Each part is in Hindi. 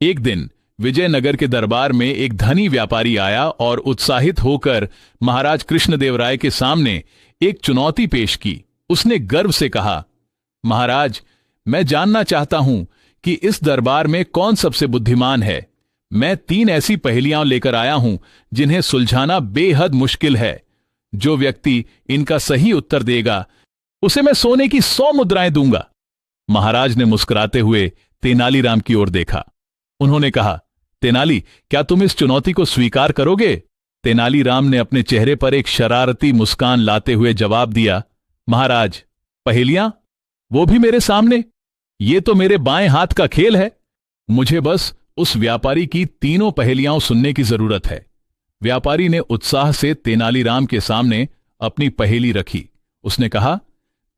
एक दिन विजयनगर के दरबार में एक धनी व्यापारी आया और उत्साहित होकर महाराज कृष्णदेवराय के सामने एक चुनौती पेश की। उसने गर्व से कहा, महाराज, मैं जानना चाहता हूं कि इस दरबार में कौन सबसे बुद्धिमान है। मैं 3 ऐसी पहेलियां लेकर आया हूं जिन्हें सुलझाना बेहद मुश्किल है। जो व्यक्ति इनका सही उत्तर देगा उसे मैं सोने की 100 मुद्राएं दूंगा। महाराज ने मुस्कुराते हुए तेनालीराम की ओर देखा। उन्होंने कहा, तेनाली, क्या तुम इस चुनौती को स्वीकार करोगे? तेनालीराम ने अपने चेहरे पर एक शरारती मुस्कान लाते हुए जवाब दिया, महाराज, पहेलियां, वो भी मेरे सामने? ये तो मेरे बाएं हाथ का खेल है। मुझे बस उस व्यापारी की तीनों पहेलियां सुनने की जरूरत है। व्यापारी ने उत्साह से तेनालीराम के सामने अपनी पहेली रखी। उसने कहा,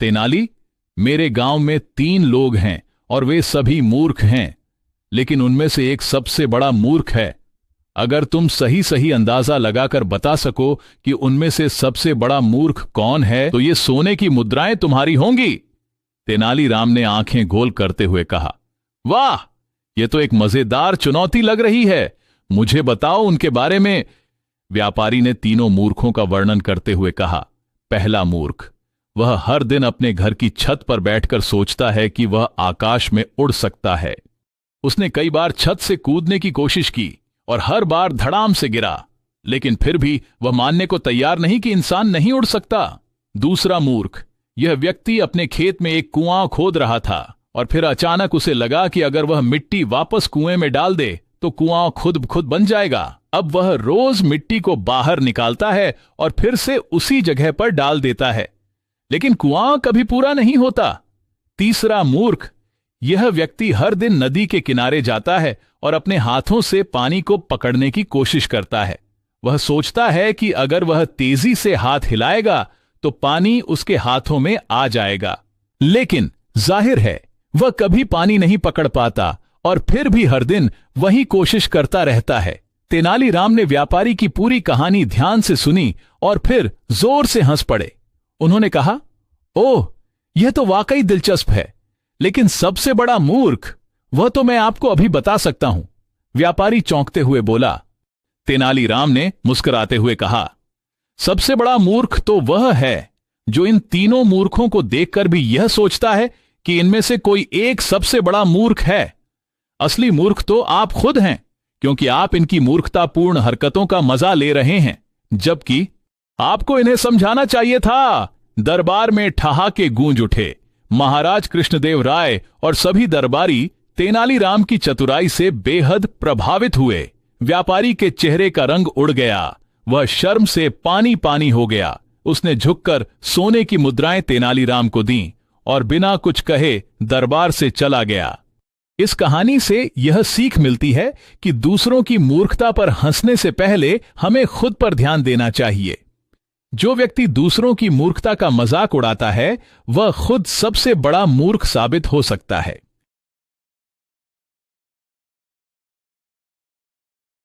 तेनाली, मेरे गांव में 3 लोग हैं और वे सभी मूर्ख हैं, लेकिन उनमें से एक सबसे बड़ा मूर्ख है। अगर तुम सही सही अंदाजा लगाकर बता सको कि उनमें से सबसे बड़ा मूर्ख कौन है तो ये सोने की मुद्राएं तुम्हारी होंगी। तेनालीराम ने आंखें गोल करते हुए कहा, वाह, यह तो एक मजेदार चुनौती लग रही है। मुझे बताओ उनके बारे में। व्यापारी ने तीनों मूर्खों का वर्णन करते हुए कहा, पहला मूर्ख, वह हर दिन अपने घर की छत पर बैठकर सोचता है कि वह आकाश में उड़ सकता है। उसने कई बार छत से कूदने की कोशिश की और हर बार धड़ाम से गिरा, लेकिन फिर भी वह मानने को तैयार नहीं कि इंसान नहीं उड़ सकता। दूसरा मूर्ख, यह व्यक्ति अपने खेत में एक कुआं खोद रहा था और फिर अचानक उसे लगा कि अगर वह मिट्टी वापस कुएं में डाल दे तो कुआं खुद खुद बन जाएगा। अब वह रोज मिट्टी को बाहर निकालता है और फिर से उसी जगह पर डाल देता है, लेकिन कुआं कभी पूरा नहीं होता। तीसरा मूर्ख, यह व्यक्ति हर दिन नदी के किनारे जाता है और अपने हाथों से पानी को पकड़ने की कोशिश करता है। वह सोचता है कि अगर वह तेजी से हाथ हिलाएगा तो पानी उसके हाथों में आ जाएगा, लेकिन जाहिर है वह कभी पानी नहीं पकड़ पाता और फिर भी हर दिन वही कोशिश करता रहता है। तेनालीराम ने व्यापारी की पूरी कहानी ध्यान से सुनी और फिर जोर से हंस पड़े। उन्होंने कहा, ओह, यह तो वाकई दिलचस्प है, लेकिन सबसे बड़ा मूर्ख, वह तो मैं आपको अभी बता सकता हूं। व्यापारी चौंकते हुए बोला। तेनालीराम ने मुस्कुराते हुए कहा, सबसे बड़ा मूर्ख तो वह है जो इन तीनों मूर्खों को देखकर भी यह सोचता है कि इनमें से कोई एक सबसे बड़ा मूर्ख है। असली मूर्ख तो आप खुद हैं, क्योंकि आप इनकी मूर्खतापूर्ण हरकतों का मजा ले रहे हैं, जबकि आपको इन्हें समझाना चाहिए था। दरबार में ठहाके गूंज उठे। महाराज कृष्णदेवराय और सभी दरबारी तेनालीराम की चतुराई से बेहद प्रभावित हुए। व्यापारी के चेहरे का रंग उड़ गया। वह शर्म से पानी पानी हो गया। उसने झुककर सोने की मुद्राएं तेनालीराम को दीं और बिना कुछ कहे दरबार से चला गया। इस कहानी से यह सीख मिलती है कि दूसरों की मूर्खता पर हंसने से पहले हमें खुद पर ध्यान देना चाहिए। जो व्यक्ति दूसरों की मूर्खता का मजाक उड़ाता है वह खुद सबसे बड़ा मूर्ख साबित हो सकता है।